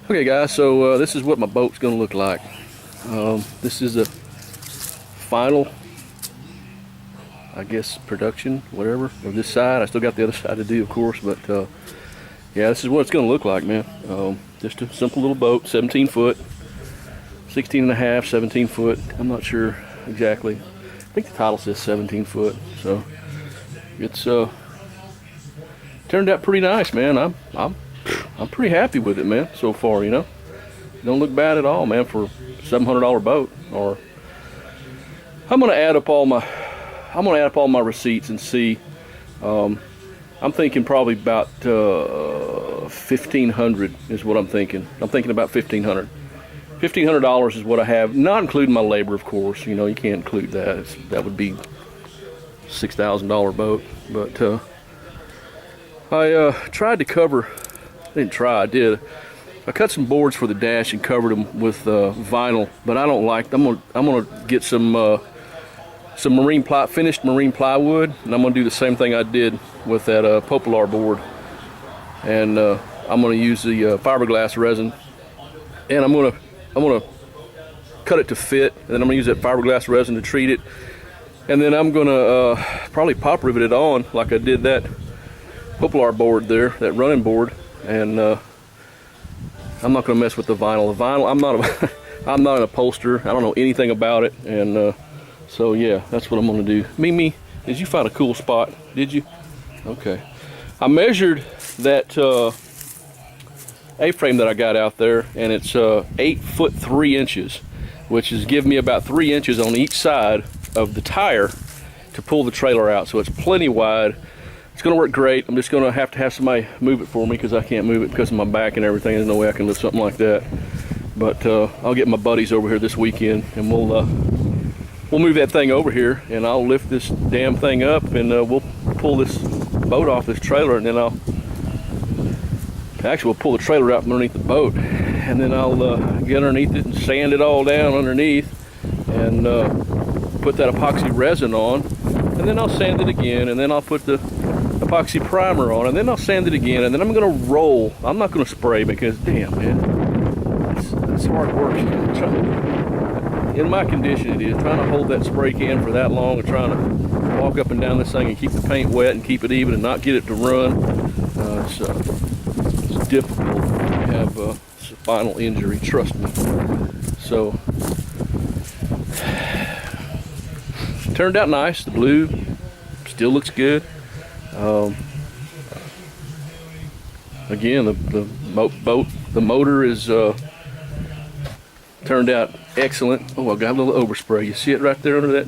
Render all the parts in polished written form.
Okay guys, so this is what my boat's gonna look like. This is a final, I guess, production, whatever, of this side. I still got the other side to do, of course, but yeah, this is what it's gonna look like, man. Just a simple little boat, 17 foot, 16 and a half, 17 foot. I'm not sure exactly. I think the title says 17 foot, so it's turned out pretty nice, man. I'm pretty happy with it, man, so far, you know. Don't look bad at all, man, for a $700 boat. Or I'm gonna add up all my receipts and see. I'm thinking probably about 1,500 is what I'm thinking. I'm thinking about 1,500. $1,500 is what I have, not including my labor, of course. You know, you can't include that. That would be $6,000 boat. But I tried to cover. I didn't try. I did. I cut some boards for the dash and covered them with vinyl, but I don't like. I'm gonna get some finished marine plywood, and I'm gonna do the same thing I did with that Popular board. And I'm gonna use the fiberglass resin, and I'm gonna cut it to fit, and then I'm gonna use that fiberglass resin to treat it, and then I'm gonna probably pop rivet it on like I did that Popular board there, that running board. And I'm not gonna mess with the vinyl. The vinyl, I'm not an upholsterer. I don't know anything about it, and so yeah, that's what I'm gonna do. Mimi, did you find a cool spot? Did you? Okay. I measured that A-frame that I got out there, and it's 8 foot 3 inches, which is giving me about 3 inches on each side of the tire to pull the trailer out. So it's plenty wide. It's gonna work great. I'm just gonna have to have somebody move it for me because I can't move it because of my back and everything. There's no way I can lift something like that. But I'll get my buddies over here this weekend, and we'll move that thing over here, and I'll lift this damn thing up, and we'll pull this boat off this trailer, and then we'll pull the trailer out from underneath the boat, and then I'll get underneath it and sand it all down underneath, and put that epoxy resin on, and then I'll sand it again, and then I'll put the epoxy primer on, and then I'll sand it again, and then I'm gonna roll. I'm not gonna spray because damn, man, it's hard work. In my condition it is, trying to hold that spray can for that long and trying to walk up and down this thing and keep the paint wet and keep it even and not get it to run. It's difficult to have a spinal injury, trust me. So turned out nice. The blue still looks good. Again, the motor is turned out excellent. Oh, I got a little overspray. You see it right there under that?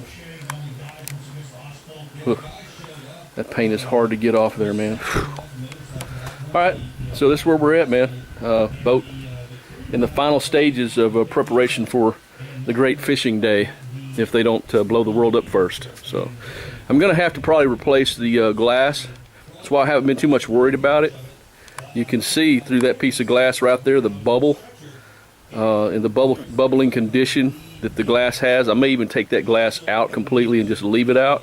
Ugh. That paint is hard to get off there, man. All right, so this is where we're at, man. Boat in the final stages of preparation for the great fishing day, if they don't blow the world up first. So I'm gonna have to probably replace the glass. That's why I haven't been too much worried about it. You can see through that piece of glass right there the bubble, in the bubbling condition that the glass has. I may even take that glass out completely and just leave it out,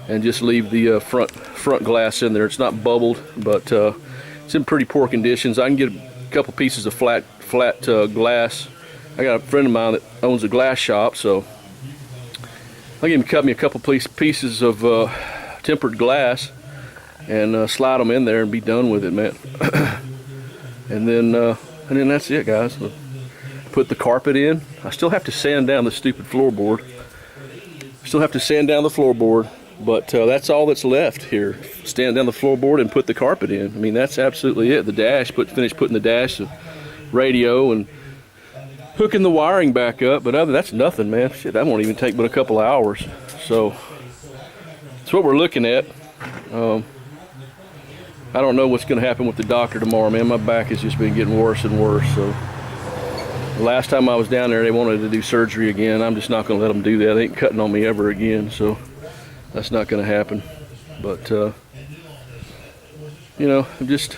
and just leave the front glass in there. It's not bubbled, but it's in pretty poor conditions. I can get a couple pieces of flat glass. I got a friend of mine that owns a glass shop, so I'll get him to cut me a couple pieces of tempered glass and slide them in there and be done with it, man. and then that's it, guys. Put the carpet in. I still have to sand down the stupid floorboard. But that's all that's left here. Stand down the floorboard and put the carpet in. I mean, that's absolutely it. The dash, finish putting the dash, the radio, and hooking the wiring back up. But that's nothing, man. Shit, that won't even take but a couple of hours. So that's what we're looking at. I don't know what's going to happen with the doctor tomorrow, man. My back has just been getting worse and worse. So the last time I was down there, they wanted to do surgery again. I'm just not going to let them do that. They ain't cutting on me ever again. So that's not going to happen. But you know, I'm just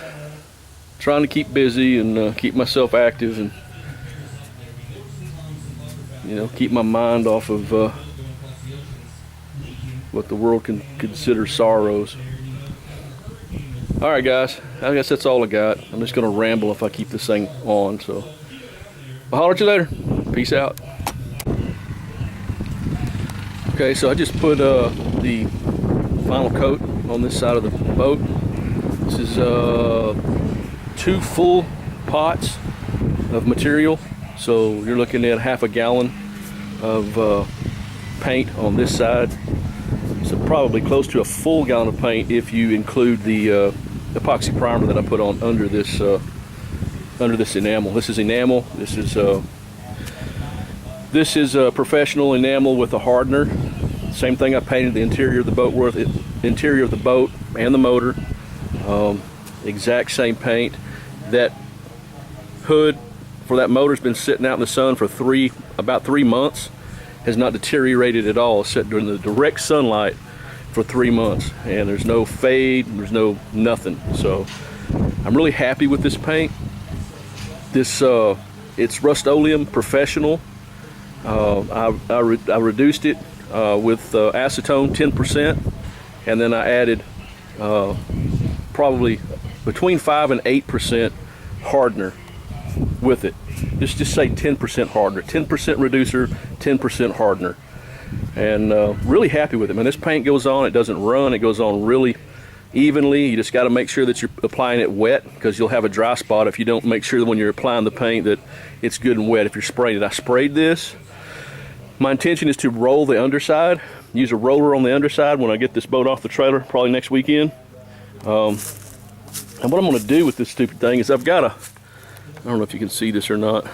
trying to keep busy and keep myself active, and you know, keep my mind off of what the world can consider sorrows. All right, guys, I guess that's all I got. I'm just gonna ramble if I keep this thing on. So I'll holler at you later. Peace out. Okay, so I just put the final coat on this side of the boat. This is 2 full pots of material. So you're looking at half a gallon of paint on this side. So probably close to a full gallon of paint if you include the epoxy primer that I put on under this enamel. This is enamel. This is a professional enamel with a hardener. Same thing I painted the interior of the boat with, interior of the boat and the motor. Exact same paint. That hood for that motor's been sitting out in the sun for about 3 months. Has not deteriorated at all. It's sat during the direct sunlight for 3 months, and there's no fade, there's no nothing. So I'm really happy with this paint. This it's Rust-Oleum Professional. I reduced it with acetone 10%, and then I added probably between 5 and 8% hardener with it. Just say 10% hardener, 10% reducer, 10% hardener, and really happy with it. Man, this paint goes on, it doesn't run, it goes on really evenly. You just got to make sure that you're applying it wet, because you'll have a dry spot if you don't make sure that when you're applying the paint that it's good and wet. If you're spraying it, I sprayed this. My intention is to roll the underside, use a roller on the underside when I get this boat off the trailer, probably next weekend. And what I'm going to do with this stupid thing is I don't know if you can see this or not.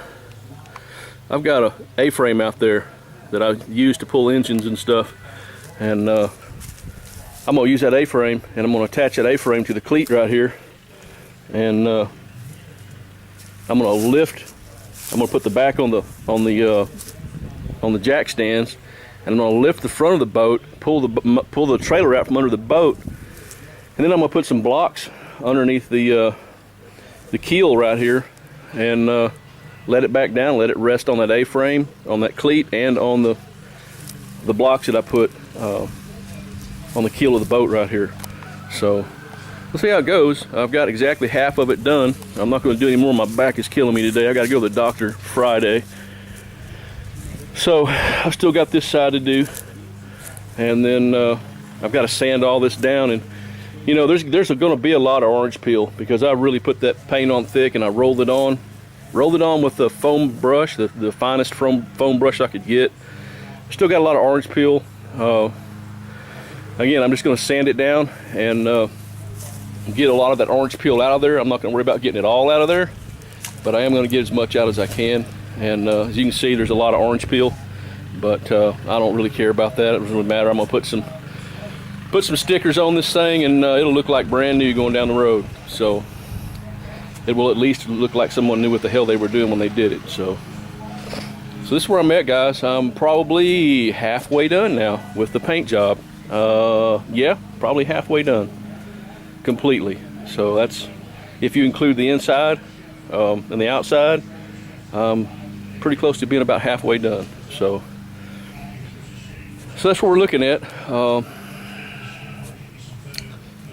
I've got a A-frame out there that I use to pull engines and stuff, and I'm gonna use that A-frame, and I'm gonna attach that A-frame to the cleat right here, and I'm gonna put the back on the jack stands, and I'm gonna lift the front of the boat, pull the trailer out from under the boat, and then I'm gonna put some blocks underneath the keel right here, and let it back down, let it rest on that A-frame, on that cleat, and on the blocks that I put on the keel of the boat right here. So we'll see how it goes. I've got exactly half of it done. I'm not going to do any more. My back is killing me today. I got to go to the doctor Friday. So I've still got this side to do, and then I've got to sand all this down. And you know, there's going to be a lot of orange peel, because I really put that paint on thick, and I rolled it on with the foam brush, the finest foam brush I could get. Still got a lot of orange peel. Again, I'm just going to sand it down and get a lot of that orange peel out of there. I'm not going to worry about getting it all out of there, but I am going to get as much out as I can. And as you can see, there's a lot of orange peel, but I don't really care about that. It doesn't really matter. I'm going to put some stickers on this thing, and it'll look like brand new going down the road. So it will at least look like someone knew what the hell they were doing when they did it. So this is where I'm at, guys. I'm probably halfway done now with the paint job. Yeah, probably halfway done completely. So that's, if you include the inside and the outside, pretty close to being about halfway done. So that's what we're looking at.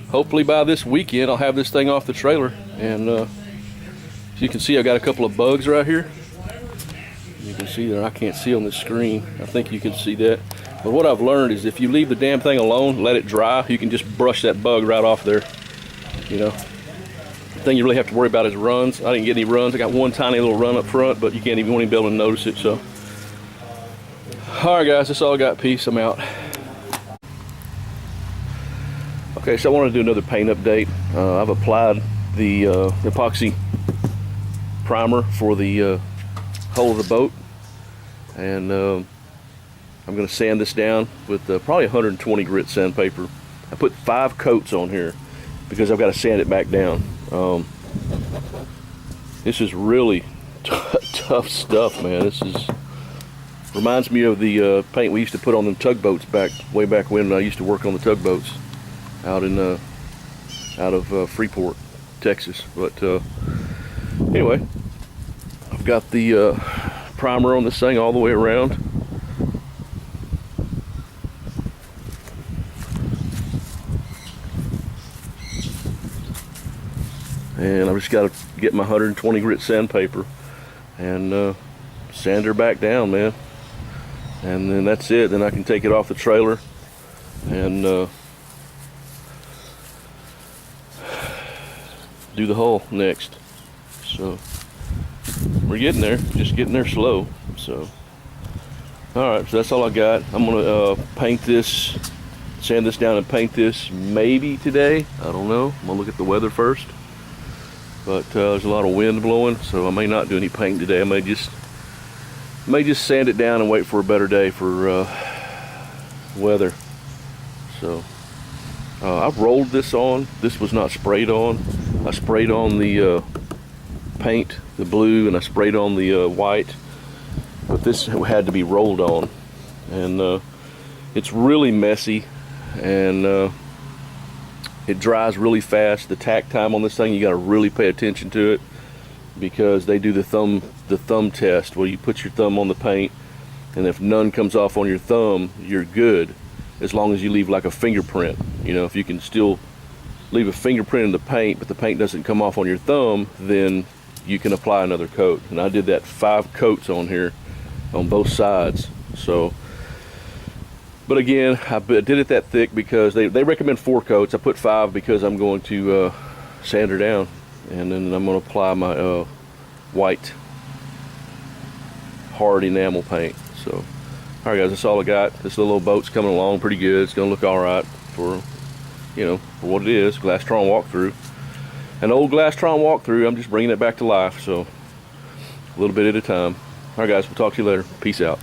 Hopefully by this weekend I'll have this thing off the trailer, and as you can see, I got a couple of bugs right here. You can see that I can't see on the screen. I think you can see that. But what I've learned is if you leave the damn thing alone, let it dry, you can just brush that bug right off there. You know, the thing you really have to worry about is runs. I didn't get any runs. I got one tiny little run up front, but you won't even be able to notice it. So, all right, guys, that's all I got. Peace. I'm out. Okay, so I want to do another paint update. I've applied the epoxy primer for the hull of the boat, and I'm going to sand this down with probably 120 grit sandpaper. I put 5 coats on here because I've got to sand it back down. This is really tough stuff, man. This reminds me of the paint we used to put on them tugboats way back when I used to work on the tugboats out of Freeport, Texas. But anyway, I've got the primer on this thing all the way around. and I've just got to get my 120 grit sandpaper and sand her back down, man. And then that's it. Then I can take it off the trailer and do the hull next. So we're getting there, just getting there slow. So all right, so that's all I got. I'm gonna paint this, sand this down and paint this maybe today. I don't know. I'm gonna look at the weather first. But there's a lot of wind blowing, so I may not do any painting today. I may just sand it down and wait for a better day for weather. So I've rolled this on. This was not sprayed on. I sprayed on the paint, the blue, and I sprayed on the white. But this had to be rolled on, and it's really messy, and it dries really fast. The tack time on this thing, you got to really pay attention to it, because they do the thumb test where you put your thumb on the paint, and if none comes off on your thumb, you're good, as long as you leave like a fingerprint. You know, if you can still leave a fingerprint in the paint, but the paint doesn't come off on your thumb, then you can apply another coat. And I did that 5 coats on here on both sides. So, but again, I did it that thick because they recommend 4 coats. I put 5 because I'm going to sand her down, and then I'm going to apply my white hard enamel paint. So, all right, guys, that's all I got. This little old boat's coming along pretty good. It's going to look all right for, you know, for what it is. Glastron walkthrough, an old Glastron walkthrough. I'm just bringing it back to life. So, a little bit at a time. All right, guys, we'll talk to you later. Peace out.